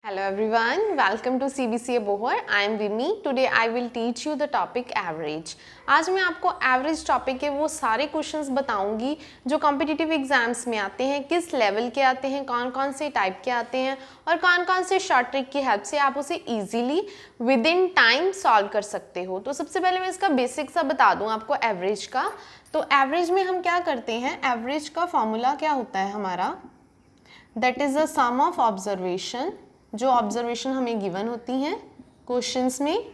Hello everyone, welcome to CBCA Bohar. I am Vimi. Today I will teach you the topic average. आज मैं आपको average topic के वो सारे questions बताऊंगी जो कॉम्पिटिटिव एग्जाम्स में आते हैं, किस लेवल के आते हैं, कौन कौन से टाइप के आते हैं और कौन कौन से शॉर्ट ट्रिक की हेल्प से आप उसे easily with in time solve कर सकते हो। तो सबसे पहले मैं इसका बेसिक सा बता दूं आपको एवरेज का। तो एवरेज में हम क्या करते हैं, एवरेज का फॉर्मूला क्या होता है हमारा, that is the sum of observation, जो ऑब्जर्वेशन हमें गिवन होती हैं क्वेश्चंस में,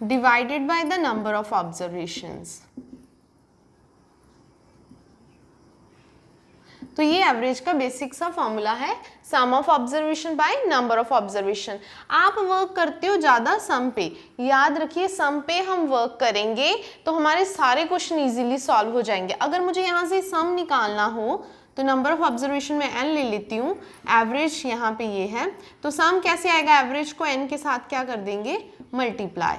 divided by the number of observations. तो ये एवरेज का बेसिक सा फॉर्मूला है, sum of observation by number of observation. आप वर्क करते हो ज़्यादा सम पे, याद रखिए सम पे हम वर्क करेंगे तो हमारे सारे क्वेश्चन इजीली सॉल्व हो जाएंगे। अगर मुझे यहाँ से सम निकालना हो तो नंबर ऑफ ऑब्जर्वेशन में n ले लेती हूँ, एवरेज यहाँ पे ये है, तो सम कैसे आएगा, एवरेज को n के साथ क्या कर देंगे, मल्टीप्लाई,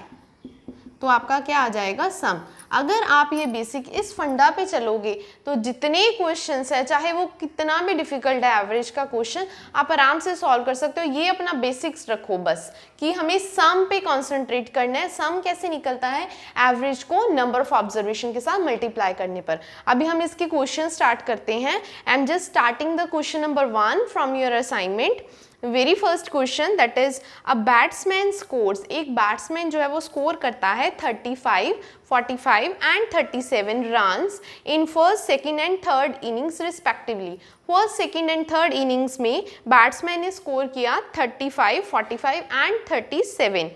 तो आपका क्या आ जाएगा सम। अगर आप ये बेसिक इस फंडा पे चलोगे तो जितने क्वेश्चंस है, चाहे वो कितना भी डिफिकल्ट है एवरेज का क्वेश्चन, आप आराम से सॉल्व कर सकते हो। ये अपना बेसिक्स रखो बस कि हमें सम पे कंसंट्रेट करना है। सम कैसे निकलता है, एवरेज को नंबर ऑफ ऑब्जर्वेशन के साथ मल्टीप्लाई करने पर। अभी हम इसके क्वेश्चन स्टार्ट करते हैं। आई am just starting the question number 1 from your assignment. Very first question, that is a batsman scores, एक बैट्समैन जो है वो स्कोर करता है 35, 45 and 37 runs in first, second and third innings respectively. First, second and third innings में batsman ने score किया 35, 45 and 37।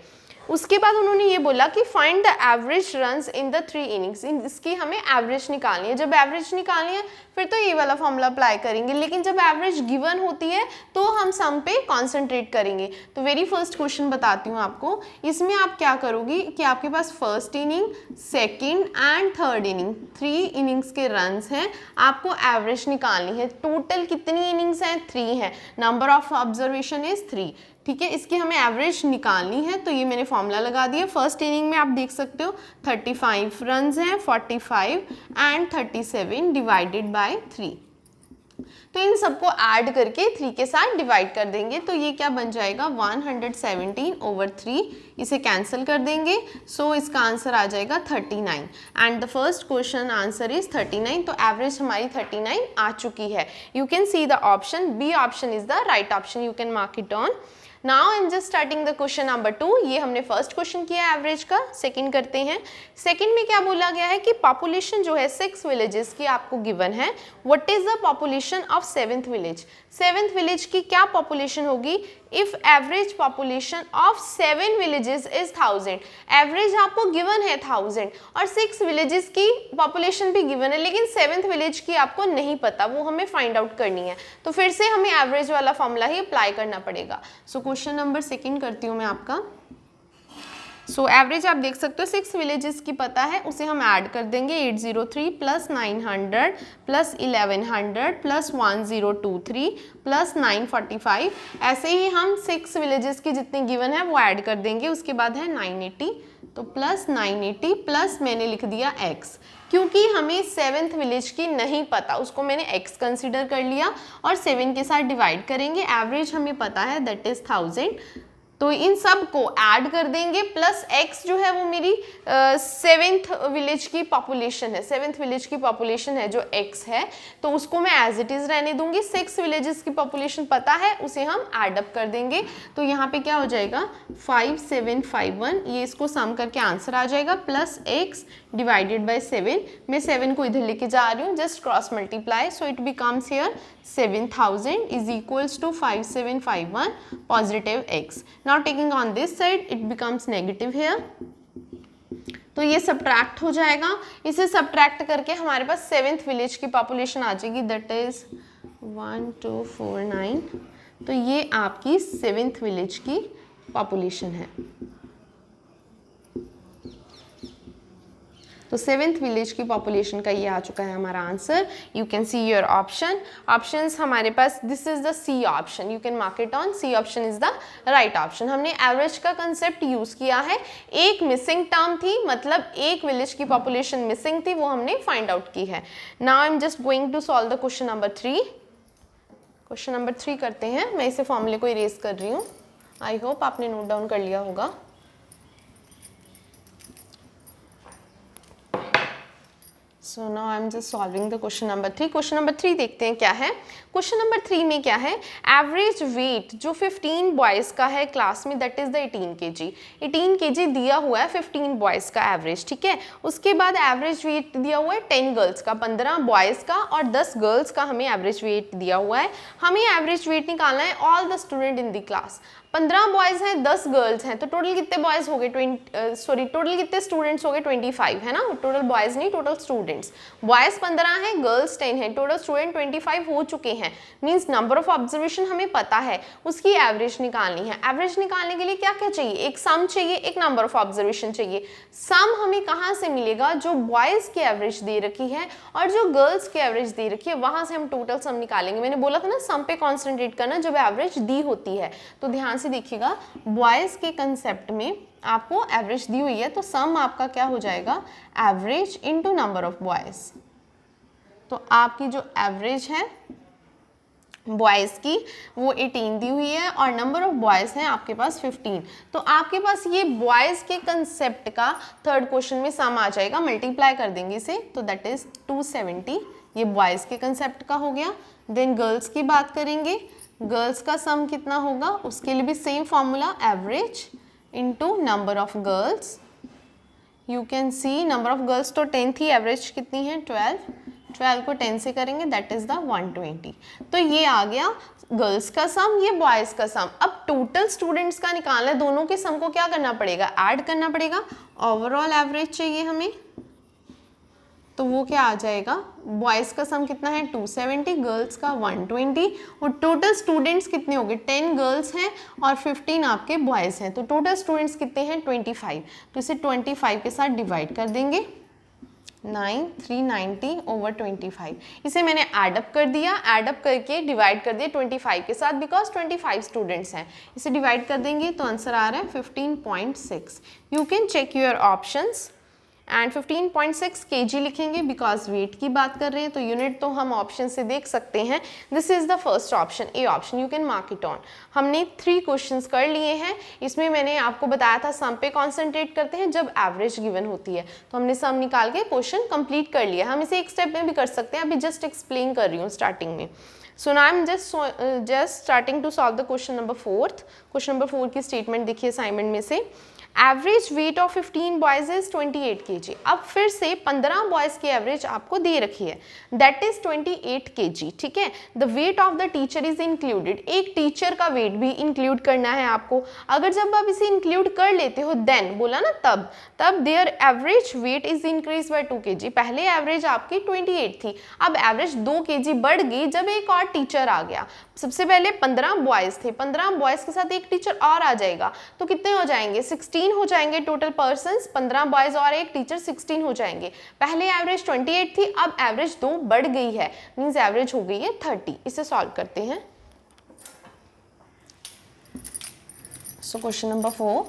उसके बाद उन्होंने ये बोला कि find the average runs in the 3 innings, इसकी हमें एवरेज निकालनी है। जब एवरेज निकालनी है फिर तो ये वाला फॉर्मूला अप्लाई करेंगे, लेकिन जब एवरेज गिवन होती है तो हम सम पे कॉन्सेंट्रेट करेंगे। तो वेरी फर्स्ट क्वेश्चन बताती हूँ आपको, इसमें आप क्या करोगी कि आपके पास first inning, second and third inning, 3 innings के रन्स हैं, आपको एवरेज निकालनी है। टोटल कितनी इनिंग्स हैं, 3 है, नंबर ऑफ ऑब्जर्वेशन इज 3, ठीक है। इसकी हमें एवरेज निकालनी है, तो ये मैंने फॉर्मूला लगा दिया। फर्स्ट इनिंग में आप देख सकते हो 35 रन्स हैं, 45 एंड 37 डिवाइडेड बाय 3, तो इन सबको ऐड करके 3 के साथ डिवाइड कर देंगे, तो ये क्या बन जाएगा 117/3, इसे कैंसिल कर देंगे, सो इसका आंसर आ जाएगा 39 and the first question answer is 39। तो एवरेज हमारी 39 आ चुकी है। You can see the option B, option is the right option, you can mark it on. Now I am just starting the question number 2। ये हमने first question किया average का। Second करते हैं। सेकंड में क्या बोला गया है कि पॉपुलेशन जो है 6 विलेजेस की आपको गिवन है। What is the population of 7th village, 7th village की क्या पॉपुलेशन होगी if average population of 7 villages is 1000। Average आपको गिवन है 1000 और 6 विलेजेस की पॉपुलेशन भी गिवन है, लेकिन 7th विलेज की आपको नहीं पता, वो हमें फाइंड आउट करनी है। तो फिर से हमें एवरेज वाला फॉर्मूला ही अप्लाई करना पड़ेगा। सो क्वेश्चन नंबर 2 करती हूँ मैं आपका। सो एवरेज आप देख सकते हो 6 विलेजेस की पता है, उसे हम ऐड कर देंगे 803 प्लस 900 प्लस 1100 प्लस 1023 प्लस 945। ऐसे ही हम 6 विलेजेस की जितने गिवन है वो ऐड कर देंगे। उसके बाद है 980, तो प्लस 980 प्लस मैंने लिख दिया x, क्योंकि हमें 7th विलेज की नहीं पता, उसको मैंने x कंसिडर कर लिया और 7 के साथ डिवाइड करेंगे। एवरेज हमें पता है दैट इज 1000, तो इन सब को ऐड कर देंगे, प्लस x जो है वो मेरी 7th विलेज की पॉपुलेशन है, 7th विलेज की पॉपुलेशन है जो x है, तो उसको मैं एज इट इज रहने दूंगी। 6 विलेजेस की पॉपुलेशन पता है, उसे हम ऐड अप कर देंगे, तो यहाँ पे क्या हो जाएगा 5751, ये इसको सम करके आंसर आ जाएगा, प्लस x डिवाइडेड बाय 7। मैं 7 को इधर लेके जा रही हूँ, just cross multiply, so it becomes here 7000 is equals to 5751 positive x. Now taking on this side it becomes negative here, तो ये सब्ट्रैक्ट हो जाएगा। इसे सब्ट्रैक्ट करके हमारे पास 7th विलेज की पॉपुलेशन आ जाएगी, दैट इज 1249, तो ये आपकी 7th विलेज की पॉपुलेशन है। तो 7th विलेज की पॉपुलेशन का ये आ चुका है हमारा answer. You can see your option, options हमारे पास, this is the C option, you can mark it on, C option is the right option. हमने एवरेज का कंसेप्ट यूज किया है, एक मिसिंग टर्म थी, मतलब एक विलेज की पॉपुलेशन मिसिंग थी, वो हमने फाइंड आउट की है। Now I am just going to solve the question number 3। Question number 3 करते हैं। मैं इसे फॉर्मूले को इरेज कर रही हूँ, आई होप आपने नोट डाउन कर लिया होगा। सो now I am just solving the question number 3। Question number 3 देखते हैं क्या है। क्वेश्चन नंबर 3 में क्या है, एवरेज वेट जो 15 बॉयज़ का है क्लास में, that is the 18 kg। 18 kg दिया हुआ है 15 बॉयज़ का एवरेज, ठीक है। उसके बाद एवरेज वेट दिया हुआ है 10 गर्ल्स का, 15 बॉयज़ का और 10 गर्ल्स का हमें एवरेज वेट दिया हुआ है। हमें एवरेज वेट निकालना है all the student in the class. 15 boys हैं, 10 गर्ल्स हैं, तो टोटल कितने बॉयज़ हो गए, टोटल कितने स्टूडेंट्स हो गए, 25 है ना। टोटल बॉयज़ नहीं, टोटल स्टूडेंट्स। बॉयज़ 15 हैं, गर्ल्स 10 हैं, टोटल स्टूडेंट 25 हो चुके हैं। मींस नंबर ऑफ ऑब्जर्वेशन हमें पता है, उसकी एवरेज निकालनी है। एवरेज निकालने के लिए क्या क्या चाहिए, एक सम चाहिए, एक नंबर ऑफ ऑब्जर्वेशन चाहिए। सम हमें कहाँ से मिलेगा, जो बॉयज़ की एवरेज दे रखी है और जो गर्ल्स की एवरेज दे रखी है, वहाँ से हम टोटल सम निकालेंगे। मैंने बोला था ना सम पे कॉन्सेंट्रेट करना जब एवरेज दी होती है। तो ध्यान से देखिएगा, बॉयज़ के कंसेप्ट में आपको एवरेज दी हुई है, तो सम आपका क्या हो जाएगा, average into number of boys. तो आपकी जो एवरेज है बॉयज़ की वो 18 दी हुई है और नंबर ऑफ बॉयज़ हैं आपके पास 15। तो आपके पास ये बॉयज़ के कंसेप्ट का थर्ड क्वेश्चन में सम आ जाएगा, मल्टीप्लाई कर देंगे इसे, तो दैट इज 270। ये बॉयज़ के कंसेप्ट का हो गया। देन गर्ल्स की बात करेंगे, गर्ल्स का सम कितना होगा, उसके लिए भी same formula, average into number of girls. You can see number of girls तो 10 थी, एवरेज कितनी है 12 को 10 से करेंगे, दैट इज द 120। तो ये आ गया गर्ल्स का सम, ये बॉयज़ का सम। अब टोटल स्टूडेंट्स का निकालना है, दोनों के सम को क्या करना पड़ेगा, ऐड करना पड़ेगा। ओवरऑल एवरेज चाहिए हमें, तो वो क्या आ जाएगा, बॉयज़ का सम कितना है 270, गर्ल्स का 120 और टोटल स्टूडेंट्स कितने हो गए, 10 गर्ल्स हैं और 15 आपके बॉयज़ हैं, तो टोटल स्टूडेंट्स कितने हैं 25। तो इसे 25 के साथ डिवाइड कर देंगे, 9390 ओवर 25। इसे मैंने ऐडअप कर दिया, ऐडअप करके डिवाइड कर दिया 25 के साथ, बिकॉज 25 स्टूडेंट्स हैं। इसे डिवाइड कर देंगे तो आंसर आ रहा है 15.6। You can check your options and 15.6 kg लिखेंगे बिकॉज वेट की बात कर रहे हैं, तो यूनिट तो हम ऑप्शन से देख सकते हैं। This is the first option, A option, you can mark it on. हमने 3 क्वेश्चंस कर लिए हैं। इसमें मैंने आपको बताया था सम पे कॉन्सेंट्रेट करते हैं जब एवरेज गिवन होती है, तो हमने सम निकाल के क्वेश्चन कंप्लीट कर लिया। हम इसे एक स्टेप में भी कर सकते हैं, अभी जस्ट एक्सप्लेन कर रही हूँ स्टार्टिंग में। So now I am just starting to solve the question number 4। Question number 4 की स्टेटमेंट देखिए असाइनमेंट में से, average weight of 15 boys is 28 kg। अब फिर से 15 बॉयज की एवरेज आपको दे रखी है, दैट इज 28 kg, ठीक है। The weight of the teacher is included, एक टीचर का वेट भी इंक्लूड करना है आपको। अगर जब आप इसे इंक्लूड कर लेते हो देन, बोला ना तब there average weight is increase by 2 kg। पहले एवरेज आपकी 28 थी, अब एवरेज 2 kg बढ़ गई जब एक और टीचर आ गया। सबसे पहले 15 बॉयज थे, 15 बॉयज के साथ एक टीचर और आ जाएगा, तो कितने हो जाएंगे 16 हो जाएंगे टोटल पर्सन्स। 15 बॉयज और एक टीचर 16 हो जाएंगे। पहले एवरेज 28 थी, अब एवरेज 2 बढ़ गई है, मींस एवरेज हो गई है 30। इसे सॉल्व करते हैं। So question number 4,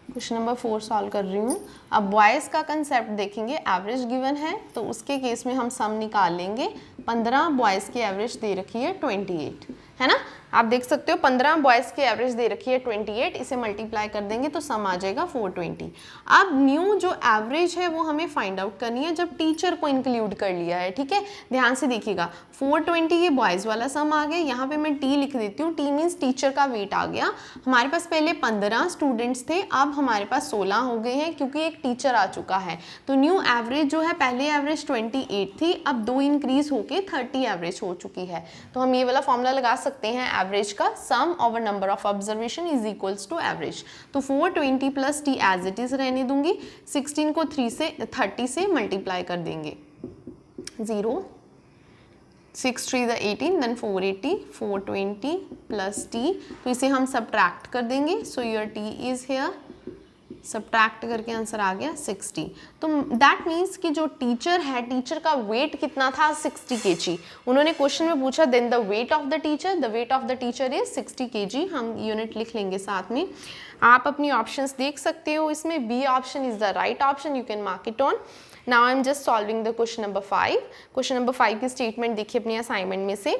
question number 4 solve कर रही हूँ। अब बॉयज़ का कंसेप्ट देखेंगे, एवरेज गिवन है तो उसके केस में हम सम निकाल लेंगे। 15 बॉयज़ की एवरेज दे रखी है 28, है ना। आप देख सकते हो 15 बॉयज़ की एवरेज दे रखी है 28, इसे मल्टीप्लाई कर देंगे तो सम आ जाएगा 420। अब न्यू जो एवरेज है वो हमें फाइंड आउट करनी है जब टीचर को इंक्लूड कर लिया है, ठीक है। ध्यान से देखिएगा, 420 ये बॉयज़ वाला सम आ गया, यहाँ पे मैं टी लिख देती हूँ, टी मीन्स टीचर का वेट आ गया। हमारे पास पहले 15 स्टूडेंट्स थे, अब हमारे पास 16 हो गए हैं क्योंकि एक टीचर आ चुका है। तो न्यू एवरेज जो है, पहले एवरेज 28 थी, अब 2 इंक्रीज होके 30 एवरेज हो चुकी है। तो हम ये वाला फॉर्मूला लगा सकते हैं, एवरेज का sum over number of observation is equals to average. तो 420 plus T as it is रहने दूंगी, 16 को 30 से मल्टीप्लाई कर देंगे, 0 6 3 द 18, देन 480, 420 प्लस टी, तो इसे हम सब्ट्रैक्ट कर देंगे। So your T is here subtract करके आंसर आ गया 60। तो दैट मीन्स कि जो टीचर है, टीचर का वेट कितना था 60 kg। उन्होंने क्वेश्चन में पूछा then the weight of the teacher is 60 kg। हम यूनिट लिख लेंगे साथ में। आप अपनी ऑप्शंस देख सकते हो, इसमें B option is the right option, you can mark it on. Now I am just solving the question number 5। Question number 5 की स्टेटमेंट देखिए अपनी असाइनमेंट में से।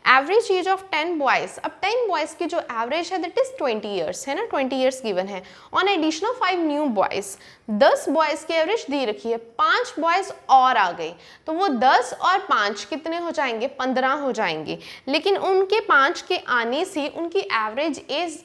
एवरेज एज ऑफ 10 बॉयज, अब 10 बॉयज की जो एवरेज है दैट इज 20 ईयर्स है ना, 20 ईयर्स गिवन है। On addition of 5 new boys, 10 boys की एवरेज दे रखी है, 5 बॉयज और आ गए तो वो 10 और 5 कितने हो जाएंगे, 15 हो जाएंगे। लेकिन उनके 5 के आने से उनकी एवरेज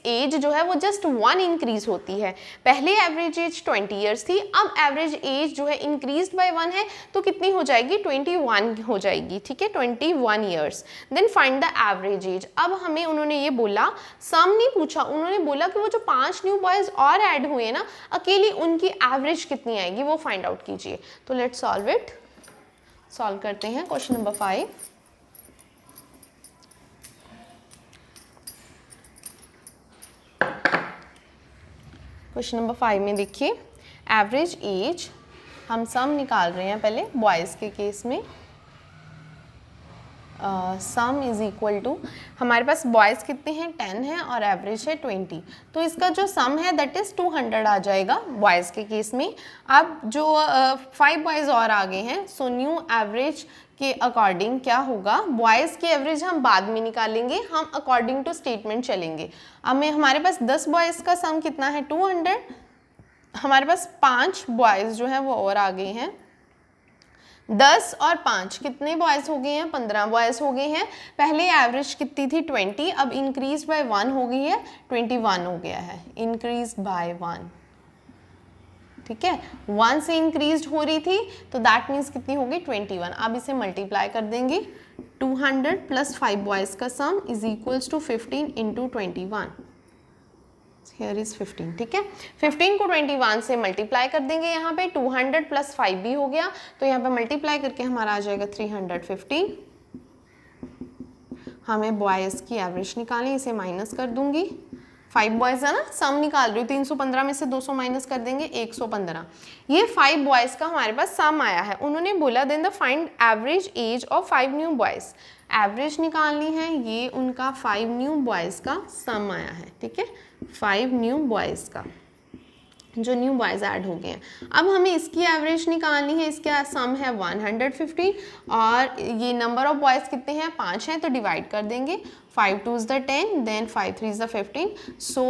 एज जो है वो जस्ट 1 इंक्रीज होती है। पहले एवरेज एज 20 ईयर्स थी, अब एवरेज एज जो है इंक्रीज बाय 1 है तो कितनी हो जाएगी, 21 हो जाएगी। ठीक है, 21 years. Then find the average age. अब हमें उन्होंने ये बोला, सम नहीं पूछा, उन्होंने बोला कि वो जो 5 न्यू बॉयज और ऐड हुए ना, अकेली उनकी एवरेज कितनी आएगी वो फाइंड आउट कीजिए। तो लेट्स सॉल्व इट। सॉल्व करते हैं क्वेश्चन नंबर 5। क्वेश्चन नंबर 5 में देखिए एवरेज एज, हम सम निकाल रहे हैं पहले बॉयज़ के केस में। सम इज इक्वल टू, हमारे पास बॉयज़ कितने हैं 10 हैं और एवरेज है 20, तो इसका जो सम है दैट इज़ 200 आ जाएगा बॉयज़ के केस में। अब जो 5 बॉयज़ और आ गए हैं, सो न्यू एवरेज के अकॉर्डिंग क्या होगा, बॉयज़ की एवरेज हम बाद में निकालेंगे, हम अकॉर्डिंग टू स्टेटमेंट चलेंगे। अब मैं हमारे पास 10 बॉयज़ का सम कितना है 200, हमारे पास 5 बॉयज़ जो हैं वो और आ गए हैं, 10 और 5 कितने बॉयज़ हो गए हैं, 15 बॉयज़ हो गए हैं। पहले एवरेज कितनी थी 20, अब इंक्रीज बाय 1 हो गई है, 21 हो गया है, इंक्रीज बाय 1। ठीक है, 1 से इंक्रीज हो रही थी तो दैट मीन्स कितनी होगी 21। अब इसे मल्टीप्लाई कर देंगे, 200 प्लस 5 बॉयज़ का sum is equals to 15 into 21। Here is 15। ठीक है, 15 को 21 से मल्टीप्लाई कर देंगे, यहाँ पे 200 प्लस 5 भी हो गया तो यहाँ पे मल्टीप्लाई करके हमारा आ जाएगा 315। हमें बॉयज़ की एवरेज निकालें, इसे माइनस कर दूंगी, 5 बॉयज़ है ना, सम निकाल रही हूँ, 315 में से 200 माइनस कर देंगे 115। ये 5 बॉयज़ का हमारे पास सम आया है। उन्होंने बोला then the find average age of 5 new boys, average निकालनी है, ये उनका 5 न्यू बॉयज़ का सम आया है। ठीक है, 5 न्यू बॉयज़ का, जो न्यू बॉयज़ ऐड हो गए हैं। अब हमें इसकी एवरेज निकालनी है, इसका सम है 150 और ये नंबर ऑफ बॉयज़ कितने हैं 5 हैं, तो डिवाइड कर देंगे, 5 2s the 10, then 5 3s the 15। So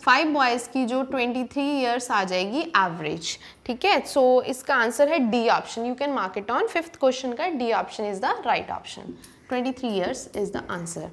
5 boys की जो 23 ईयर्स आ जाएगी एवरेज। ठीक है, सो इसका आंसर है D option, you can mark it on. 5th question का D option is the right option, 23 years is the answer.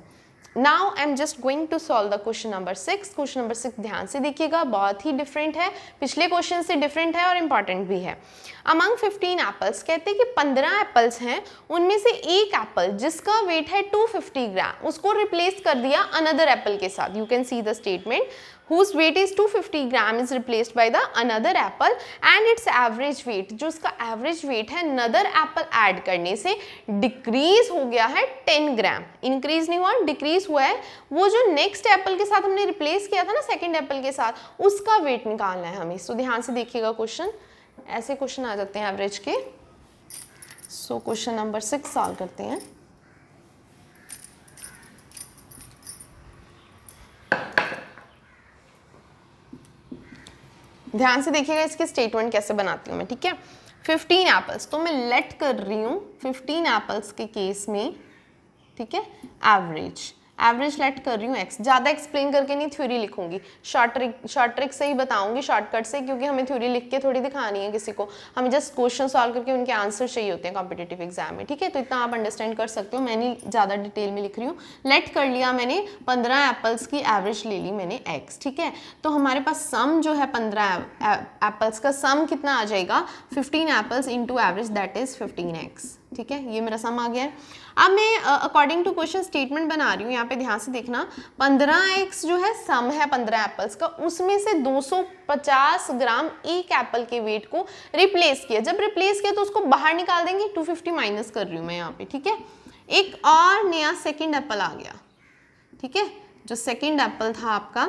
Now I'm just going to solve the question number 6। Question number 6 ध्यान से देखिएगा, बहुत ही different है, पिछले question से different है और इम्पॉर्टेंट भी है। अमंग 15 एप्पल्स, कहते हैं कि 15 एप्पल्स हैं, उनमें से एक एप्पल जिसका वेट है 250 ग्राम, उसको रिप्लेस कर दिया अनदर एप्पल के साथ। You can see the statement, whose weight is 250 gram is replaced by the another apple and its average weight, जो उसका एवरेज वेट है another apple ऐड करने से डिक्रीज हो गया है 10 ग्राम। इंक्रीज नहीं हुआ, डिक्रीज हुआ है। वो जो नेक्स्ट एप्पल के साथ हमने रिप्लेस किया था ना, सेकंड एप्पल के साथ, उसका वेट निकालना है हमें। सो ध्यान से देखिएगा क्वेश्चन, ऐसे क्वेश्चन आ जाते हैं एवरेज के। सो क्वेश्चन नंबर 6 सॉल्व करते हैं। ध्यान से देखिएगा इसकी स्टेटमेंट कैसे बनाती हूँ मैं। ठीक है, 15 एप्पल्स, तो मैं लेट कर रही हूँ 15 एप्पल्स के केस में। ठीक है, एवरेज लेट कर रही हूँ x, ज़्यादा एक्सप्लेन करके नहीं, थ्योरी लिखूंगी, शॉर्ट ट्रिक से ही बताऊंगी, शॉर्टकट से, क्योंकि हमें थ्योरी लिख के थोड़ी दिखानी है किसी को, हमें जस्ट क्वेश्चन सॉल्व करके उनके आंसर चाहिए होते हैं कॉम्पिटिटिव एग्जाम में। ठीक है, तो इतना आप अंडरस्टैंड कर सकते हो, मैं नहीं ज़्यादा डिटेल में लिख रही हूँ। लेट कर लिया मैंने, 15 एप्पल्स की एवरेज ले ली मैंने x। ठीक है, तो हमारे पास सम जो है 15 एप्पल्स का सम कितना आ जाएगा, 15 apples into average, that is 15x। ठीक है, ये मेरा सम आ गया है। अब मैं अकॉर्डिंग टू क्वेश्चन स्टेटमेंट बना रही हूँ, यहाँ पे ध्यान से देखना, 15x जो है सम है 15 एप्पल्स का, उसमें से 250 ग्राम एक एप्पल के वेट को रिप्लेस किया। जब रिप्लेस किया तो उसको बाहर निकाल देंगे, 250 माइनस कर रही हूँ मैं यहाँ पे। ठीक है, एक और नया सेकेंड एप्पल आ गया। ठीक है, जो सेकेंड एप्पल था आपका,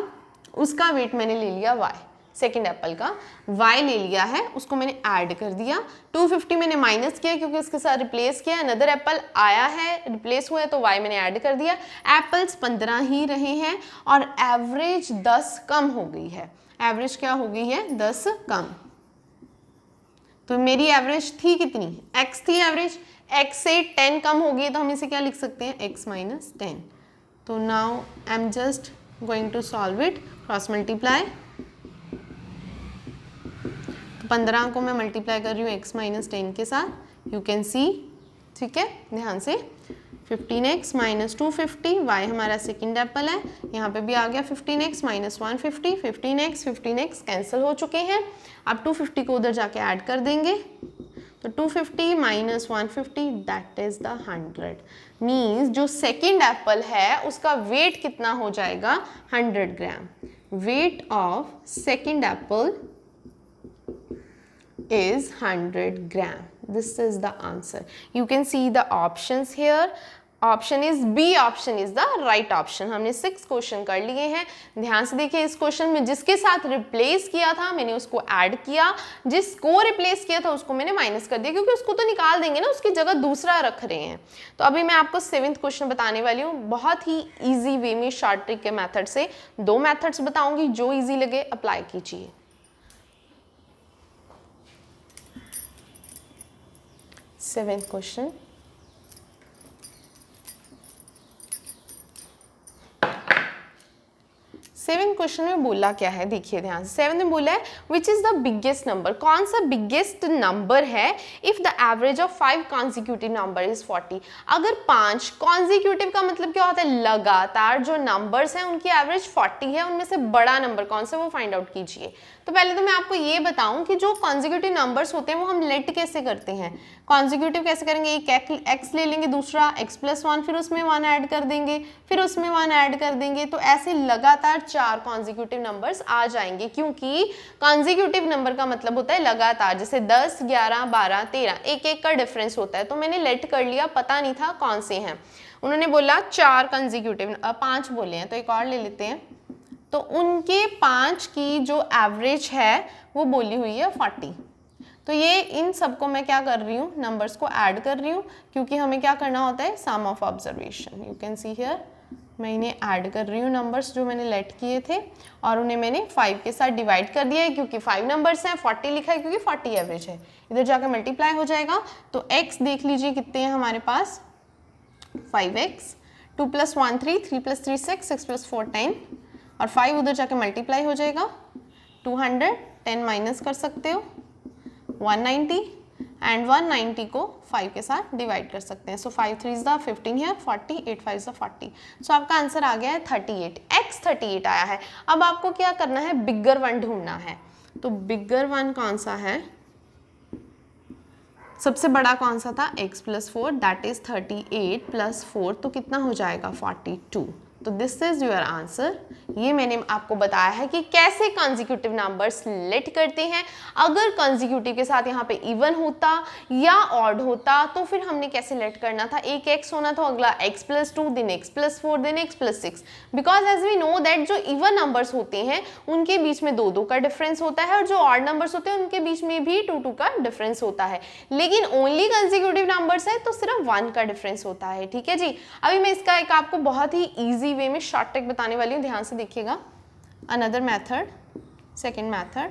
उसका वेट मैंने ले लिया y। सेकंड एप्पल का, y ले लिया है, उसको मैंने ऐड कर दिया, 250 मैंने माइनस किया क्योंकि इसके साथ रिप्लेस किया, अनदर एप्पल आया है रिप्लेस हुआ है तो y मैंने ऐड कर दिया, एप्पल्स 15 ही रहे हैं और एवरेज 10 कम हो गई है। एवरेज क्या हो गई है? 10 कम। तो मेरी एवरेज थी कितनी? x थी एवरेज, x से 10 कम हो गई तो हम इसे क्या लिख सकते हैं? x minus 10। तो now I am just going to solve it, cross multiply, 15 को मैं मल्टीप्लाई कर रही हूँ x माइनस 10 के साथ, यू कैन सी, ठीक है, ध्यान से, 15x माइनस 250, y हमारा सेकेंड एप्पल है, यहाँ पे भी आ गया 15x माइनस 150, 15x कैंसिल हो चुके हैं, अब 250 को उधर जाके ऐड कर देंगे, तो 250 minus 150 that is the 100, means जो सेकेंड एप्पल है उसका वेट कितना हो जाएगा? 100 gram. Weight of second apple is 100 gram. This is the answer. You can see the options here. Option is B. Option is the right option. हमने 6 question कर लिए हैं। ध्यान से देखिए, इस क्वेश्चन में जिसके साथ रिप्लेस किया था मैंने उसको ऐड किया, जिसको रिप्लेस किया था उसको मैंने माइनस कर दिया, क्योंकि उसको तो निकाल देंगे ना, उसकी जगह दूसरा रख रहे हैं। तो अभी मैं आपको 7th क्वेश्चन बताने वाली हूँ, बहुत ही ईजी वे में शॉर्ट ट्रिक के मेथड से। 2 मेथड्स बताऊंगी, जो ईजी लगे अप्लाई कीजिए। 7th क्वेश्चन, सेवन क्वेश्चन में बोला क्या है, देखिए ध्यान से। 7 में बोला है which is the biggest number, कौन सा बिगेस्ट नंबर है if the average of 5 consecutive number is 40। अगर 5 कॉन्जिक्यूटिव का मतलब क्या होता है? लगातार जो नंबर्स हैं उनकी एवरेज 40 है, उनमें से बड़ा नंबर कौन सा, वो फाइंड आउट कीजिए। तो पहले तो मैं आपको ये बताऊं कि जो कॉन्जिक्यूटिव नंबर्स होते हैं वो हम लेट कैसे करते हैं। कॉन्जिक्यूटिव कैसे करेंगे? एक x ले लेंगे, दूसरा x+1, फिर उसमें 1 ऐड कर देंगे, फिर उसमें 1 ऐड कर देंगे, तो ऐसे लगातार 4 कॉन्जिक्यूटिव नंबर्स आ जाएंगे, क्योंकि कॉन्जिक्यूटिव नंबर का मतलब होता है लगातार, जैसे 10, 11, 12, 13 एक का डिफरेंस होता है। तो मैंने लेट कर लिया, पता नहीं था कौन से हैं। उन्होंने बोला 4 कॉन्जिक्यूटिव, 5 बोले हैं, तो एक और ले लेते हैं। तो उनके 5 की जो एवरेज है वो बोली हुई है 40। तो ये इन सबको मैं क्या कर रही हूँ, नंबर्स को ऐड कर रही हूँ, क्योंकि हमें क्या करना होता है? Sum of observation. You can see here, मैं इन्हें ऐड कर रही हूँ नंबर्स जो मैंने लेट किए थे, और उन्हें मैंने 5 के साथ डिवाइड कर दिया है, क्योंकि 5 नंबर्स हैं, 40 लिखा है क्योंकि 40 एवरेज है, इधर जाकर मल्टीप्लाई हो जाएगा। तो x देख लीजिए कितने हैं हमारे पास, 5x, 2 + 1 3, 3 + 3 6, 6 + 4 10, और 5 उधर जाके मल्टीप्लाई हो जाएगा, 200, 10 माइनस कर सकते हो, 190, एंड 190 को 5 के साथ डिवाइड कर सकते हैं। सो 5 3 = 15 है, 40, 8 5 = 40। सो आपका आंसर आ गया है 38, x 38 आया है। अब आपको क्या करना है? बिगर वन ढूंढना है। तो बिगर वन कौन सा है? सबसे बड़ा कौन सा था? x+4, दैट इज 38 + 4, तो कितना हो जाएगा? 42। तो दिस इज योर आंसर। ये मैंने आपको बताया है कि कैसे कॉन्जिक्यूटिव नंबर्स लेट करते हैं। अगर कॉन्जिक्यूटिव के साथ यहाँ पे इवन होता या ऑड होता तो फिर हमने कैसे लेट करना था? एक x होना तो अगला x+2, then x+4, then x+6, because as we know that जो इवन नंबर्स होते हैं उनके बीच में 2 का डिफरेंस होता है, और जो ऑड नंबर्स होते हैं उनके बीच में भी 2 का डिफरेंस होता है। लेकिन ओनली कॉन्जिक्यूटिव नंबर्स है तो सिर्फ 1 का डिफरेंस होता है। ठीक है जी। अभी मैं इसका एक आपको बहुत ही ईजी वे में शॉर्ट ट्रिक बताने वाली हूँ, ध्यान से देखिएगा। अनदर मेथड, सेकेंड मेथड,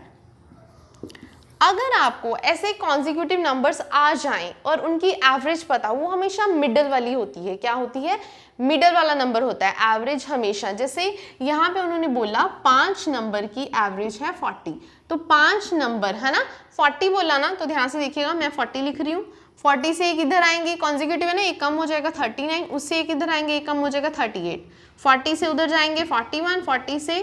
अगर आपको ऐसे कॉन्जिक्यूटिव नंबर्स आ जाएं और उनकी एवरेज पता, वो हमेशा मिडल वाली होती है। क्या होती है? मिडल वाला नंबर होता है एवरेज हमेशा। जैसे यहाँ पे उन्होंने बोला 5 नंबर की एवरेज है 40, तो 5 नंबर है ना, 40 बोला ना, तो ध्यान से देखिएगा, मैं 40 लिख रही हूँ। 40 से एक इधर आएंगे, कॉन्जिक्यूटिव है ना, एक कम हो जाएगा 39, उससे एक इधर आएंगे, एक कम हो जाएगा 38, 40 से उधर जाएंगे 41, 40 से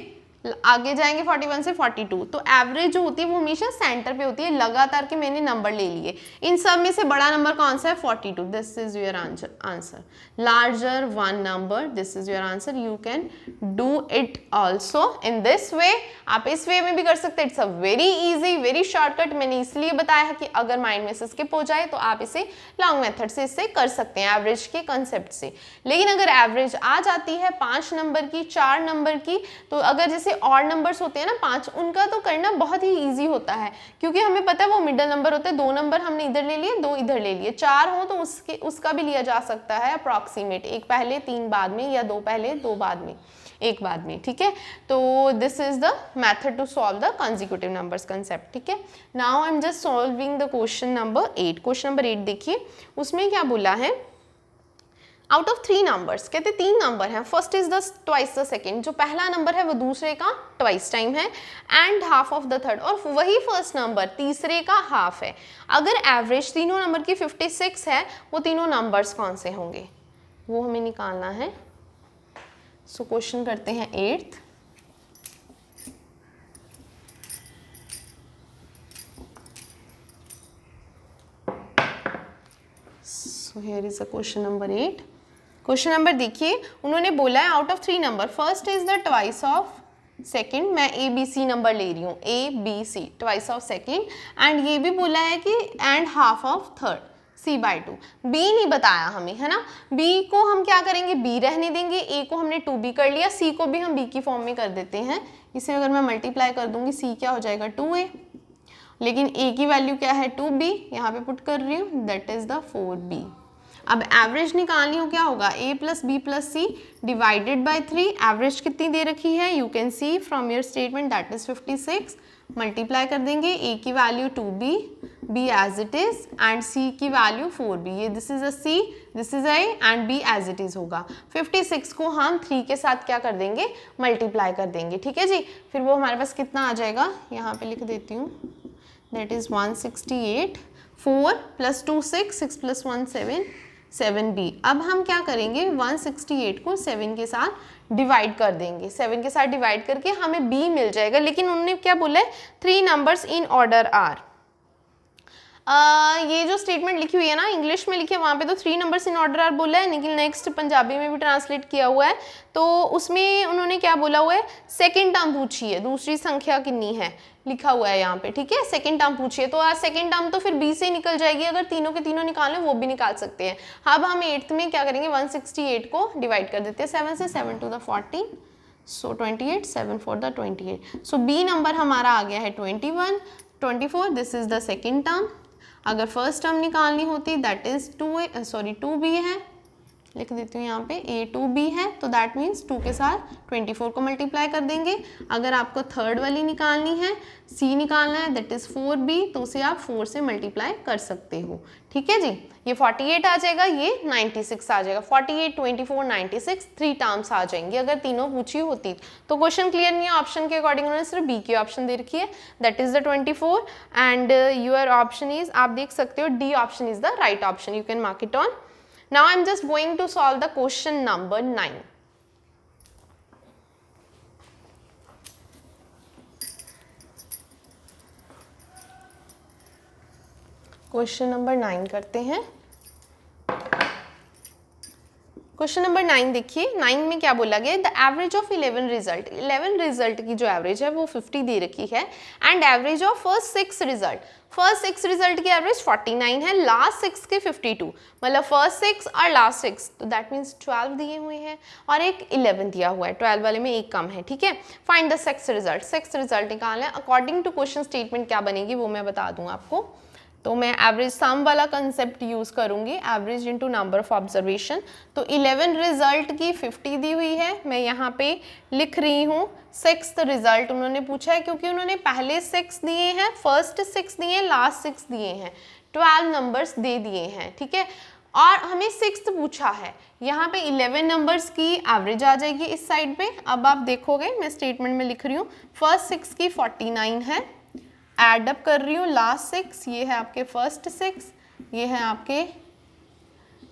आगे जाएंगे 41 से 42। तो एवरेज जो होती है वो हमेशा सेंटर पे होती है। लगातार के मैंने नंबर ले लिए, इन सब में से बड़ा नंबर कौन सा है? 42। This is your answer. Larger one number, this is your answer. You can do it also in this way. आप इस वे में भी कर सकते हैं। It's a very easy, very shortcut. मैंने इसलिए बताया है कि अगर माइंड में से स्किप हो जाए तो आप इसे लॉन्ग मेथड से इससे कर सकते हैं, एवरेज के कंसेप्ट से। लेकिन अगर एवरेज आ जाती है 5 नंबर की, 4 नंबर की, तो अगर जैसे ऑड नंबर्स होते हैं ना 5, उनका तो करना बहुत ही ईजी होता है, क्योंकि हमें पता है वो मिडल नंबर होते हैं। 2 नंबर हमने इधर ले लिए, 2 इधर ले लिए, 4 हो तो उसका भी लिया जा सकता है अप्रॉक्सीमेट, 1 पहले 3 बाद में, या 2 पहले 2 बाद में, 1 बाद में, ठीक है। तो this is the method to solve the consecutive numbers concept, ठीक है। Now I am just solving the question number 8। Question number 8 देखिए, उसमें क्या बोला है, आउट ऑफ 3 नंबर्स, कहते 3 नंबर हैं, first is the twice the second, जो पहला नंबर है वो दूसरे का ट्वाइस टाइम है, and half of the third, और वही फर्स्ट नंबर तीसरे का हाफ है। अगर एवरेज तीनों नंबर की 56 है, वो तीनों नंबर्स कौन से होंगे, वो हमें निकालना है। सो क्वेश्चन करते हैं 8th। So here is the question number 8। Question number देखिए, उन्होंने बोला है out of 3 number, first is the twice of second, मैं ए बी सी नंबर ले रही हूँ, A B C twice of second, and ये भी बोला है कि and half of third, c/2। b नहीं बताया हमें, है ना। b को हम क्या करेंगे, b रहने देंगे, a को हमने 2b कर लिया, c को भी हम b की फॉर्म में कर देते हैं। इसे अगर मैं मल्टीप्लाई कर दूंगी, c क्या हो जाएगा 2a, लेकिन a की वैल्यू क्या है 2b, यहाँ पे पुट कर रही हूँ, दैट इज द 4b। अब एवरेज निकालनी हो, क्या होगा, a plus B plus C divided by 3, average कितनी दे रखी है, you can see from your statement, that is 56, multiply कर देंगे, a की value 2b, b as it is, and c की वैल्यू 4b, ये this is a c, this is a, and b as it is होगा। 56 को हम 3 के साथ क्या कर देंगे, मल्टीप्लाई कर देंगे, ठीक है जी। फिर वो हमारे पास कितना आ जाएगा, यहाँ पे लिख देती हूँ, that is 168, 4 plus 2 6, 6 plus 1 7, 7b। अब हम क्या करेंगे, 168 को 7 के साथ डिवाइड कर देंगे, 7 के साथ डिवाइड करके हमें b मिल जाएगा। लेकिन उन्होंने क्या बोला है, 3 नंबर्स इन ऑर्डर आर, ये जो स्टेटमेंट लिखी हुई है ना, इंग्लिश में लिखी है, वहाँ पे तो 3 नंबर्स इन ऑर्डर आर बोला है, लेकिन नेक्स्ट पंजाबी में भी ट्रांसलेट किया हुआ है, तो उसमें उन्होंने क्या बोला हुआ है, सेकंड टर्म पूछी है, दूसरी संख्या कितनी है लिखा हुआ है यहाँ पे, ठीक है। सेकंड टर्म पूछिए, तो आज सेकंड टर्म तो फिर b से निकल जाएगी, अगर तीनों के तीनों निकालें वो भी निकाल सकते हैं। अब हम 8th में क्या करेंगे, 168 को डिवाइड कर देते हैं 7 से, 7 to the 14, so 28, 7 for the 28, so b number हमारा आ गया है 21, 24, this is the second term. अगर फर्स्ट टर्म निकालनी होती, दैट इज 2b है, लिख देती हूँ यहाँ पे, a2b है, तो दैट मीन्स 2 के साथ 24 को मल्टीप्लाई कर देंगे। अगर आपको थर्ड वाली निकालनी है, c निकालना है, दैट इज 4b, तो उसे आप 4 से मल्टीप्लाई कर सकते हो, ठीक है जी। ये 48 आ जाएगा, ये 96 आ जाएगा, 48, 24, 96, 3 टर्म्स आ जाएंगे अगर तीनों पूछी होती। तो क्वेश्चन क्लियर नहीं है, ऑप्शन के अकॉर्डिंग उन्होंने सिर्फ b की ऑप्शन दे रखी है, that is the 24, and your option is, आप देख सकते हो D option is the right option, you can mark it on. Now I am just going to solve the question number 9. Question number 9 करते हैं। Question number 9 देखिए, 9 में क्या बोला गया, the average of 11 result, 11 result की जो एवरेज है वो 50 दे रखी है, and average of first 6 result, first 6 result की एवरेज 49 है, लास्ट 6 के 52, मतलब फर्स्ट 6 और लास्ट 6, तो दैट मीन्स 12 दिए हुए हैं और एक 11 दिया हुआ है, 12 वाले में एक कम है, ठीक है। फाइंड द 6 रिजल्ट, 6 रिजल्ट निकालना है। अकॉर्डिंग टू क्वेश्चन स्टेटमेंट क्या बनेगी वो मैं बता दूँ आपको, तो मैं एवरेज सम वाला कंसेप्ट यूज़ करूँगी, average into number of observation. तो 11 रिजल्ट की 50 दी हुई है, मैं यहाँ पे लिख रही हूँ 6th रिजल्ट उन्होंने पूछा है, क्योंकि उन्होंने पहले 6 दिए हैं, फर्स्ट 6 दिए हैं, लास्ट 6 दिए हैं, 12 नंबर्स दे दिए हैं, ठीक है। और हमें 6th पूछा है, यहाँ पे 11 नंबर्स की एवरेज आ जाएगी इस साइड पे। अब आप देखोगे, मैं स्टेटमेंट में लिख रही हूँ, फर्स्ट 6 की 49 है, एड अप कर रही हूँ लास्ट 6, ये है आपके फर्स्ट 6, ये है आपके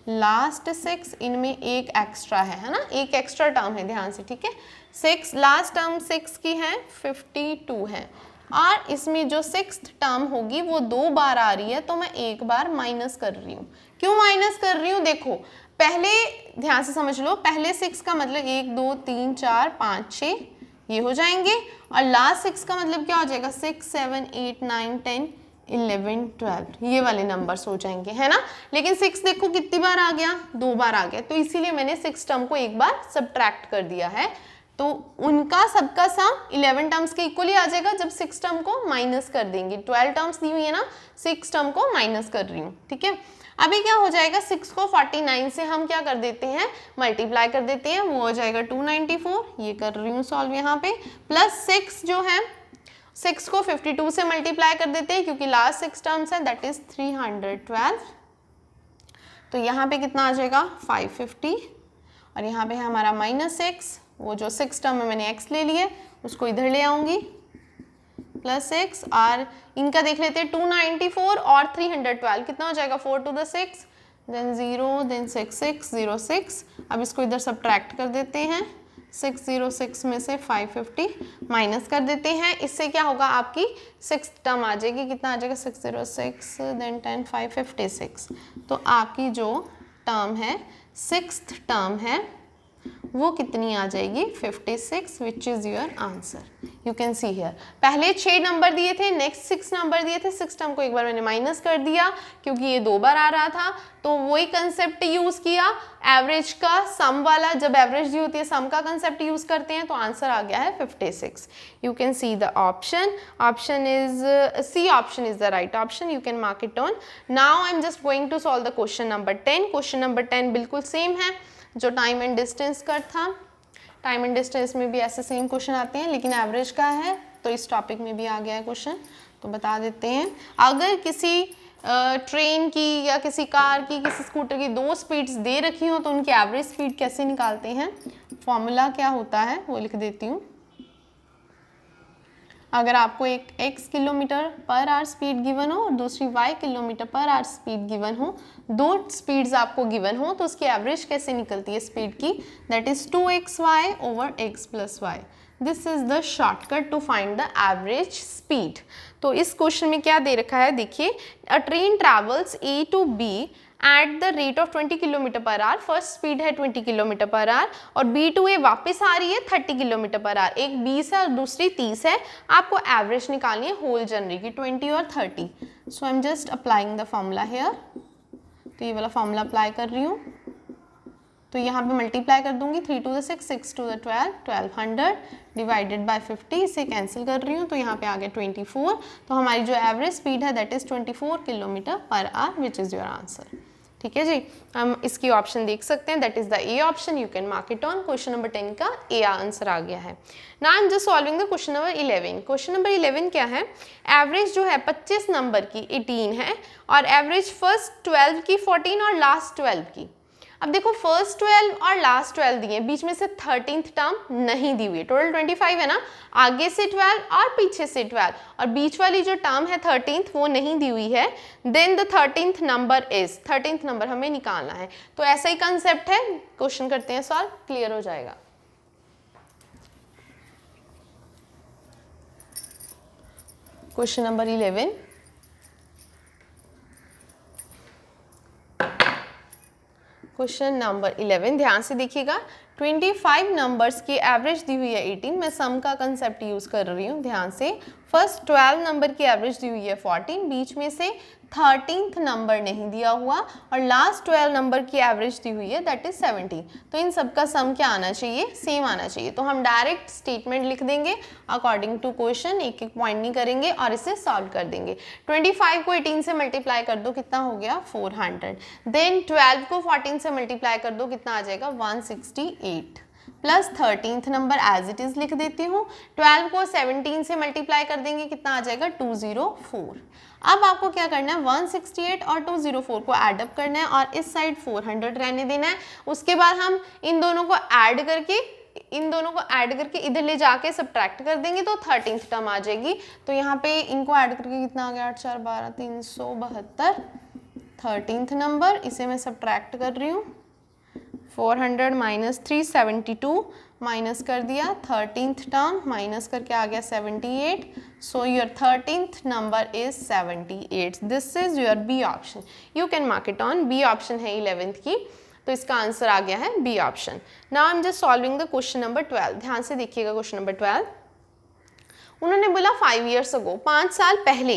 लास्ट 6, इनमें एक एक्स्ट्रा है ना, एक एक्स्ट्रा टर्म है, ध्यान से, ठीक है। 6 लास्ट टर्म 6 की है 52 है, और इसमें जो 6th टर्म होगी वो 2 बार आ रही है, तो मैं एक बार माइनस कर रही हूँ। क्यों माइनस कर रही हूँ, देखो पहले ध्यान से समझ लो, पहले 6 का मतलब 1 2 3 4 5 6 ये हो जाएंगे, और लास्ट 6 का मतलब क्या हो जाएगा, 6 7 8 9 10 11 12, ये वाले नंबर्स हो जाएंगे, है ना। लेकिन 6 देखो कितनी बार आ गया, 2 बार आ गया, तो इसीलिए मैंने 6 टर्म को एक बार सब्ट्रैक्ट कर दिया है तो उनका सबका सम 11 टर्म्स के इक्वली आ जाएगा जब 6 टर्म को माइनस कर देंगे। 12 टर्म्स दी हुई है ना, 6 टर्म को माइनस कर रही हूँ, ठीक है। अभी क्या हो जाएगा, 6 को 49 से हम क्या कर देते हैं, मल्टीप्लाई कर देते हैं, वो हो जाएगा 294, ये कर रही हूँ सॉल्व यहाँ पे, प्लस 6 जो है 6 को 52 से मल्टीप्लाई कर देते हैं क्योंकि लास्ट 6 टर्म्स है, दैट इज 312। तो यहाँ पे कितना आ जाएगा 550, और यहाँ पे है हमारा -6, वो जो 6 टर्म में मैंने x ले लिए उसको इधर ले आऊँगी, +6, और इनका देख लेते हैं 294 और 312 कितना हो जाएगा, 4 to the 6, देन 0, देन 6, 6, 0, 6। अब इसको इधर सब्ट्रैक्ट कर देते हैं, 606 में से 550 माइनस कर देते हैं, इससे क्या होगा, आपकी 6 टर्म आ जाएगी, कितना आ जाएगा 606, देन 10, 556। तो आपकी जो टर्म है, 6th टर्म है, वो कितनी आ जाएगी 56, which is your answer. You can see here, पहले 6 नंबर दिए थे, नेक्स्ट 6 नंबर दिए थे, 6 टर्म को एक बार मैंने माइनस कर दिया क्योंकि ये 2 बार आ रहा था, तो वही कंसेप्ट यूज़ किया, एवरेज का सम वाला, जब एवरेज दी होती है सम का कंसेप्ट यूज़ करते हैं, तो आंसर आ गया है 56। You can see the option, option is C, option is the right option, you can mark it on. Now I am just going to solve the question number 10। Question number 10 बिल्कुल same है जो time and distance का था, time and distance में भी ऐसे same question आते हैं, लेकिन एवरेज का है तो इस टॉपिक में भी आ गया है क्वेश्चन, तो बता देते हैं। अगर किसी ट्रेन की या किसी कार की, किसी स्कूटर की 2 स्पीड्स दे रखी हो तो उनकी एवरेज स्पीड कैसे निकालते हैं, फॉर्मूला क्या होता है वो लिख देती हूँ। अगर आपको एक x kilometre per our speed given हो और दूसरी y kilometre per our speed given हो, 2 स्पीड्स आपको गिवन हो, तो उसकी एवरेज कैसे निकलती है स्पीड की, that is 2xy over x plus y। This is the shortcut to find the average speed. तो इस क्वेश्चन में क्या दे रखा है, देखिए, a train travels A to B at the rate of 20 kilometre per hour, first speed है 20 किलोमीटर पर आवर, और B to A वापस आ रही है 30 किलोमीटर पर आवर, एक 20 है और दूसरी 30 है, आपको एवरेज निकालनी है होल जर्नी की 20 और 30। So I am just applying the formula here, तो ये वाला फॉर्मूला अप्लाई कर रही हूँ, तो यहाँ पे मल्टीप्लाई कर दूंगी, 3 to the 6, 6 to the 12, 1200 divided by 50, इसे कैंसिल कर रही हूँ, तो यहाँ पे आ गया 24। तो हमारी जो एवरेज स्पीड है that is 24 kilometre per our, which is your answer. ठीक है जी, हम इसकी ऑप्शन देख सकते हैं, that is the A option, you can mark it on. Question number 10 का ए आंसर आ गया है। Now I am just solving the question number 11। Question number 11 क्या है, एवरेज जो है 25 नंबर की 18 है, और एवरेज फर्स्ट 12 की 14 और लास्ट 12 की। अब देखो, फर्स्ट 12 और लास्ट 12 दिए, बीच में से 13th टर्म नहीं दी हुई है, टोटल 25 है ना, आगे से 12 और पीछे से 12, और बीच वाली जो टर्म है 13th वो नहीं दी हुई है, then the 13th number is, 13th number हमें निकालना है। तो ऐसा ही कंसेप्ट है, क्वेश्चन करते हैं सॉल्व, क्लियर हो जाएगा। क्वेश्चन नंबर 11, क्वेश्चन नंबर 11 ध्यान से देखिएगा, 25 नंबर्स की एवरेज दी हुई है 18, मैं सम का कंसेप्ट यूज कर रही हूँ ध्यान से। फर्स्ट 12 नंबर की एवरेज दी हुई है 14, बीच में से 13th नंबर नहीं दिया हुआ, और लास्ट 12 नंबर की एवरेज दी हुई है दैट इज 70। तो इन सब का सम क्या आना चाहिए, सेम आना चाहिए। तो हम डायरेक्ट स्टेटमेंट लिख देंगे अकॉर्डिंग टू क्वेश्चन, एक एक पॉइंट नहीं करेंगे और इसे सॉल्व कर देंगे। 25 को 18 से मल्टीप्लाई कर दो, कितना हो गया 400, देन 12 को 14 से मल्टीप्लाई कर दो, कितना आ जाएगा 168, plus 13th number as it is लिख देती हूँ। 12 को 17 से मल्टीप्लाई कर देंगे, कितना आ जाएगा 204। अब आपको क्या करना है, 168 और 204 को ऐडअप करना है और इस साइड 400 रहने देना है। उसके बाद हम इन दोनों को ऐड करके इधर ले जाके सब्ट्रैक्ट कर देंगे, तो 13th टर्म आ जाएगी। तो यहाँ पे इनको ऐड करके कितना आ गया, 8 4 12 372, 13th नंबर, इसे मैं सब्ट्रैक्ट कर रही हूँ, 400 माइनस 372 माइनस कर दिया, 13th टर्म माइनस करके आ गया 78। So your 13th number is 78। This is your B option, you can mark it on. B option है 11th की, तो इसका आंसर आ गया है B option. Now I am just solving the question number 12। ध्यान से देखिएगा क्वेश्चन नंबर 12। उन्होंने बोला 5 years ago, 5 साल पहले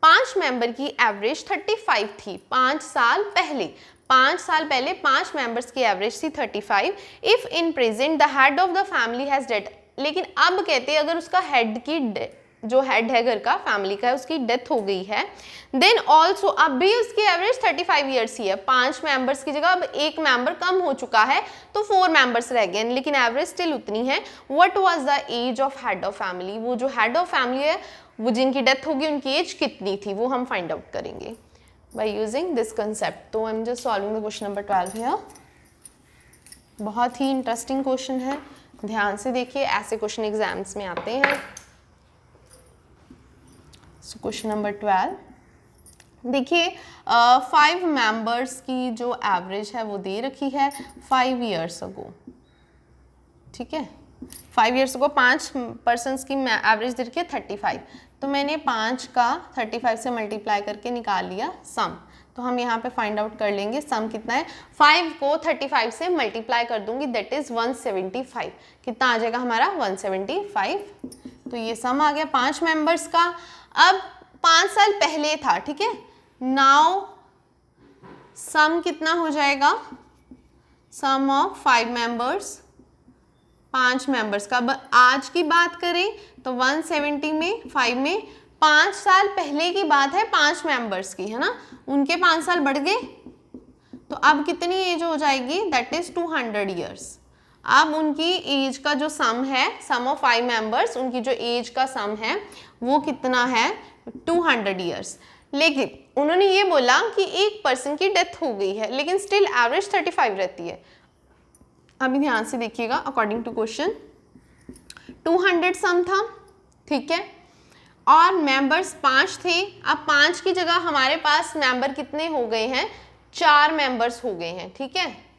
5 मेंबर की एवरेज 35 थी। 5 साल पहले 5 साल पहले 5 मेंबर्स की एवरेज थी 35। If in present the head of the family has death, लेकिन अब कहते हैं अगर उसका हेड की जो हेड है घर का, फैमिली का है, उसकी डेथ हो गई है, देन ऑल्सो अब भी उसकी एवरेज 35 ईयर्स ही है। 5 मेंबर्स की जगह अब एक मेंबर कम हो चुका है तो 4 मेंबर्स रह गए, लेकिन एवरेज स्टिल उतनी है। What was the age of head of family, वो जो हेड ऑफ फैमिली है वो जिनकी डेथ होगी उनकी एज कितनी थी वो हम फाइंड आउट करेंगे बाय यूजिंग दिस कंसेप्ट। तो आई am just solving the question number 12 here. बहुत ही इंटरेस्टिंग क्वेश्चन है, ध्यान से देखिए, ऐसे क्वेश्चन एग्जाम्स में आते हैं। सो क्वेश्चन नंबर 12 देखिए, 5 मेंबर्स की जो एवरेज है वो दे रखी है 5 ईयर्स अगो, ठीक है। 5 ईयर्स अगो 5 पर्सन्स की एवरेज दे रखी है 35, तो मैंने 5 का 35 से मल्टीप्लाई करके निकाल लिया सम। तो हम यहाँ पे फाइंड आउट कर लेंगे सम कितना है। 5 को 35 से मल्टीप्लाई कर दूंगी, दैट इज 175। कितना आ जाएगा हमारा 175। तो ये सम आ गया 5 मेंबर्स का। अब 5 साल पहले था, ठीक है। नाउ सम कितना हो जाएगा, सम ऑफ 5 मेंबर्स, 5 मेंबर्स का। अब आज की बात करें तो 170 में 5 में 5 साल पहले की बात है 5 मेंबर्स की, है ना, उनके 5 साल बढ़ गए तो अब कितनी एज हो जाएगी, दैट इज 200 ईयर्स। अब उनकी एज का जो सम है, सम ऑफ 5 मेंबर्स, उनकी जो एज का सम है वो कितना है 200 ईयर्स। लेकिन उन्होंने ये बोला कि एक पर्सन की डेथ हो गई है, लेकिन स्टिल एवरेज 35 रहती है। अभी ध्यान से देखिएगा, अकॉर्डिंग टू क्वेश्चन 200 सम था, ठीक है, और मेंबर्स 5 थे। अब 5 की जगह हमारे पास मेंबर कितने हो गए हैं, 4 मेंबर्स हो गए हैं, ठीक है।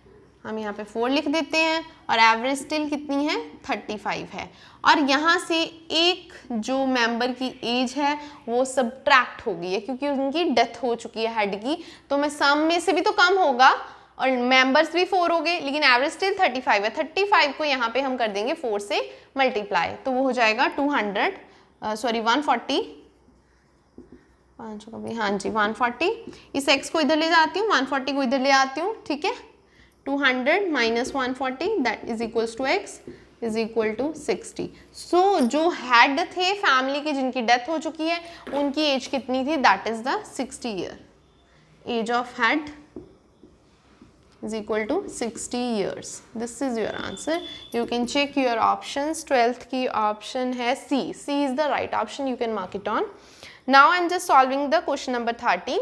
हम यहाँ पे 4 लिख देते हैं और एवरेज स्टिल कितनी है 35 है। और यहाँ से एक जो मेंबर की एज है वो सबट्रैक्ट हो गई है क्योंकि उनकी डेथ हो चुकी है हेड की, तो मैं सम में से भी तो कम होगा और मेंबर्स भी 4 हो गए, लेकिन एवरेज स्टिल 35 है। 35 को यहाँ पे हम कर देंगे 4 से मल्टीप्लाई, तो वो हो जाएगा 140, हाँ जी 140। इस x को इधर ले जाती हूँ, 140 को इधर ले आती हूँ, ठीक है। 200 minus 140 that is equals to x is equal to 60। So जो हेड थे फैमिली के जिनकी डेथ हो चुकी है उनकी एज कितनी थी, that is the 60 year. Age of head is equal to 60 years. This is your answer. You can check your options. 12th की option है C. C is the right option. You can mark it on. Now I am just solving the question number 13.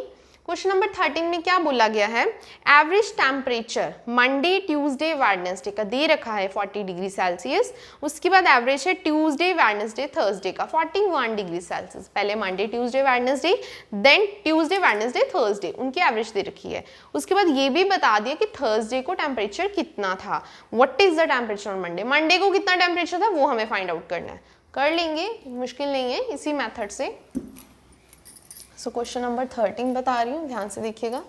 Question number 13 में क्या बोला गया है, average temperature Monday Tuesday Wednesday का दे रखा है 40 डिग्री सेल्सियस। उसके बाद एवरेज है ट्यूसडे वेडनेसडे थर्सडे का 41 डिग्री सेल्सियस। पहले Monday Tuesday Wednesday, then Tuesday Wednesday Thursday, उनकी एवरेज दे रखी है। उसके बाद ये भी बता दिया कि थर्सडे को टेम्परेचर कितना था, what is the temperature on Monday. Monday को कितना टेम्परेचर था वो हमें फाइंड आउट करना है, कर लेंगे, मुश्किल नहीं है, इसी मेथड से। सो क्वेश्चन नंबर 13 बता रही हूँ, ध्यान से देखिएगा।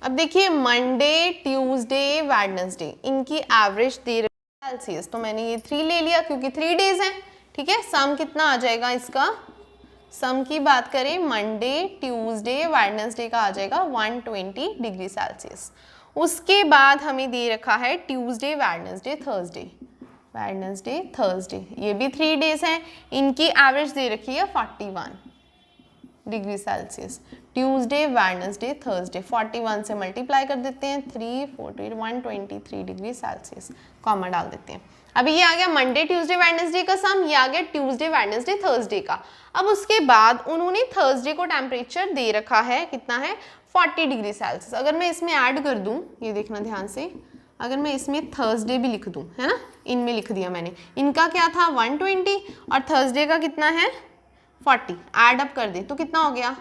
अब देखिए मंडे ट्यूसडे वेडनेसडे इनकी एवरेज दे रही है सेल्सियस, तो मैंने ये 3 ले लिया क्योंकि 3 डेज है, ठीक है। सम कितना आ जाएगा इसका, सम की बात करें मंडे ट्यूसडे वेडनेसडे का आ जाएगा 120 डिग्री सेल्सियस। उसके बाद हमें दे रखा है Tuesday Wednesday Thursday, Wednesday Thursday, ये भी 3 डेज हैं, इनकी एवरेज दे रखी है 41 degree Celsius. Tuesday Wednesday Thursday 41 से मल्टीप्लाई कर देते हैं, 3 40 123 डिग्री सेल्सियस, कॉमा डाल देते हैं। अभी ये आ गया मंडे ट्यूसडे वेडनेसडे का सम, ये आ गया ट्यूसडे वेडनेसडे थर्सडे का। अब उसके बाद उन्होंने थर्सडे को टेम्परेचर दे रखा है, कितना है 40 डिग्री सेल्सियस। अगर मैं इसमें ऐड कर दूं, ये देखना ध्यान से, अगर मैं इसमें थर्सडे भी लिख दूं, है ना, इनमें लिख दिया मैंने, इनका क्या था 120 और थर्सडे का कितना है 40, ऐड अप कर दे तो कितना हो गया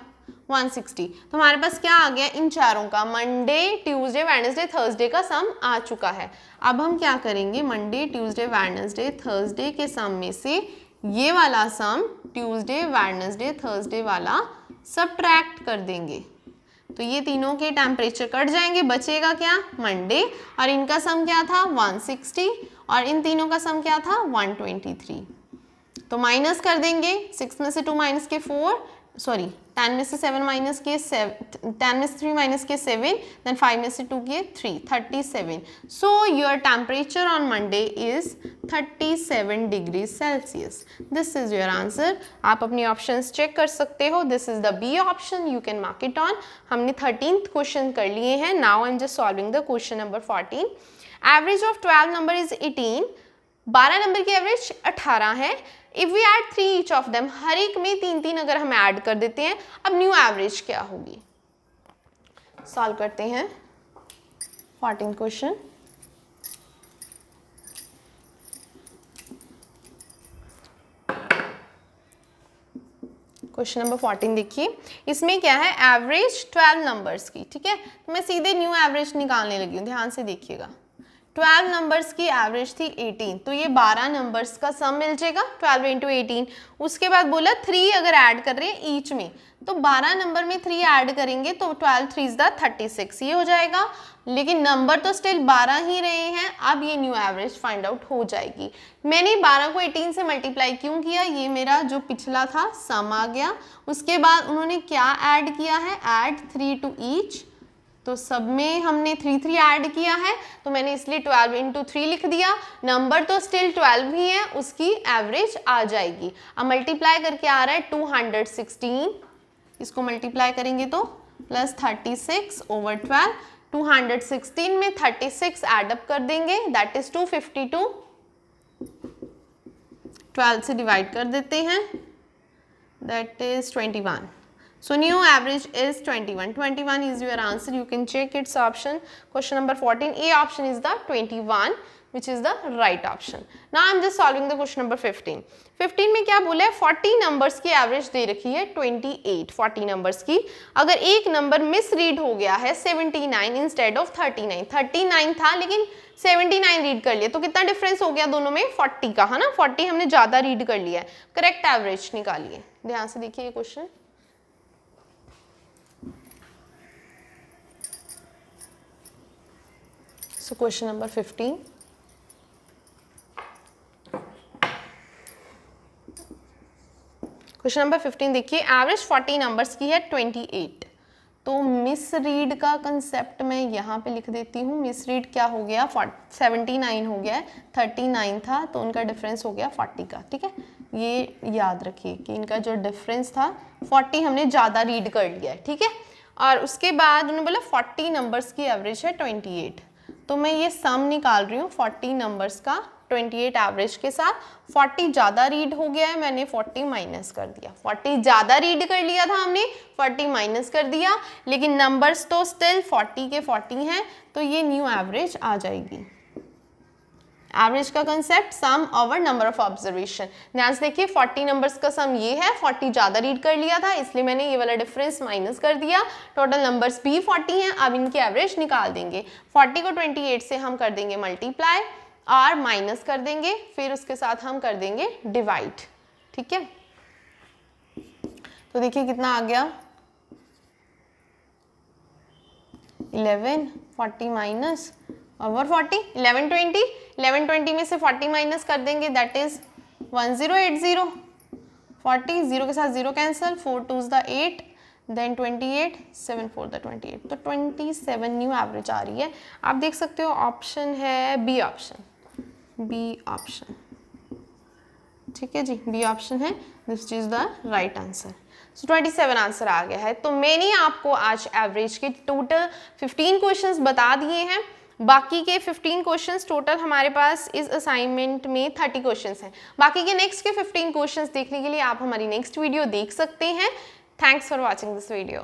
160। तो हमारे पास क्या आ गया, इन चारों का मंडे ट्यूसडे वेडनेसडे थर्सडे का सम आ चुका है। अब हम क्या करेंगे, मंडे ट्यूसडे वेडनेसडे थर्सडे के सम में से ये वाला सम ट्यूसडे वेडनेसडे थर्सडे वाला सबट्रैक्ट कर देंगे, तो ये तीनों के टेम्परेचर कट जाएंगे, बचेगा क्या मंडे, और इनका सम क्या था 160 और इन तीनों का सम क्या था 123। तो माइनस कर देंगे, 6 में से 2 माइनस के 4, सॉरी 10 में से 7 माइनस किए 10 में से 3 माइनस किए 7, देन 5 में से 2 किए 3, 37. So your temperature on Monday is 37 degree Celsius. This is your answer. आप अपनी ऑप्शंस चेक कर सकते हो. This is the B option. You can mark it on. हमने 13th क्वेश्चन कर लिए हैं. Now I am just solving the question number 14. Average of 12 number is 18. 12 number की एवरेज 18 है. If we add 3 each of them, हर एक में 3 अगर हम ऐड कर देते हैं, अब न्यू एवरेज क्या होगी. सॉल्व करते हैं 14 क्वेश्चन. क्वेश्चन नंबर 14 देखिए. इसमें क्या है, एवरेज 12 नंबर्स की. ठीक है, तो मैं सीधे न्यू एवरेज निकालने लगी हूँ. ध्यान से देखिएगा. 12 नंबर्स की एवरेज थी 18, तो ये 12 नंबर्स का सम मिल जाएगा 12 इंटू 18. उसके बाद बोला 3 अगर ऐड कर रहे हैं ईच में, तो 12 नंबर में 3 ऐड करेंगे तो 12 3 द 36 ये हो जाएगा. लेकिन नंबर तो स्टिल 12 ही रहे हैं. अब ये न्यू एवरेज फाइंड आउट हो जाएगी. मैंने 12 को 18 से मल्टीप्लाई क्यों किया, ये मेरा जो पिछला था सम आ गया. उसके बाद उन्होंने क्या ऐड किया है, ऐड 3 टू ईच, तो सब में हमने 3 ऐड किया है, तो मैंने इसलिए 12 इंटू 3 लिख दिया. नंबर तो स्टिल 12 ही है, उसकी एवरेज आ जाएगी. अब मल्टीप्लाई करके आ रहा है 216. इसको मल्टीप्लाई करेंगे तो प्लस 36 ओवर 12. 216 में 36 एडअप कर देंगे, दैट इज 252. 12 से डिवाइड कर देते हैं, that is 21. So new average is 21. 21 is your answer. You can check its option. Question number 14. A option is the 21, which is the right option. Now I am just solving the question number 15. 15 में क्या बोला है, 40 numbers की average दे रखी है 28. 40 numbers की अगर एक नंबर मिस रीड हो गया है 79 इंस्टेड ऑफ 39. 39 था लेकिन 79 रीड कर लिया, तो कितना डिफरेंस हो गया दोनों में, 40 का है ना. 40 हमने ज़्यादा रीड कर लिया है. करेक्ट एवरेज निकालिए. ध्यान से देखिए ये question. So question number 15. Question number 15 देखिए. एवरेज 40 नंबर्स की है 28. तो मिस रीड का कंसेप्ट मैं यहाँ पे लिख देती हूँ. मिस रीड क्या हो गया, 79 हो गया है, 39 था तो उनका डिफरेंस हो गया 40 का. ठीक है, ये याद रखिए कि इनका जो डिफरेंस था 40 हमने ज़्यादा रीड कर लिया है. ठीक है, और उसके बाद उन्होंने बोला 40 नंबर्स की एवरेज है 28. तो मैं ये सम निकाल रही हूँ 40 नंबर्स का 28 एवरेज के साथ. 40 ज़्यादा रीड हो गया है, मैंने 40 माइनस कर दिया. 40 ज़्यादा रीड कर लिया था हमने, 40 माइनस कर दिया, लेकिन नंबर्स तो स्टिल 40 के 40 हैं, तो ये न्यू एवरेज आ जाएगी. एवरेज का concept sum over number of observation. ध्यान से देखिए 40 नंबर्स का सम ये है, 40 ज़्यादा रीड कर लिया था इसलिए मैंने ये वाला डिफरेंस माइनस कर दिया. टोटल नंबर्स भी 40 हैं. अब इनकी एवरेज निकाल देंगे. 40 को 28 से हम कर देंगे मल्टीप्लाई और माइनस कर देंगे, फिर उसके साथ हम कर देंगे डिवाइड. ठीक है, तो देखिए कितना आ गया, 11. 40 माइनस ओवर 40, 1120. 1120 में से 40 माइनस कर देंगे, दैट इज 1080. 40 जीरो के साथ zero cancel, 4 2s the 8, then 28, 7 4 the 28. तो 27 न्यू एवरेज आ रही है. आप देख सकते हो ऑप्शन है बी ऑप्शन. बी ऑप्शन, ठीक है जी, बी ऑप्शन है. This is the right answer. So 27 answer आ गया है. तो मैंने आपको आज एवरेज के टोटल 15 क्वेश्चंस बता दिए हैं. बाकी के 15 क्वेश्चंस टोटल हमारे पास इस असाइनमेंट में 30 क्वेश्चंस हैं. बाकी के नेक्स्ट के 15 क्वेश्चंस देखने के लिए आप हमारी नेक्स्ट वीडियो देख सकते हैं. Thanks for watching this video.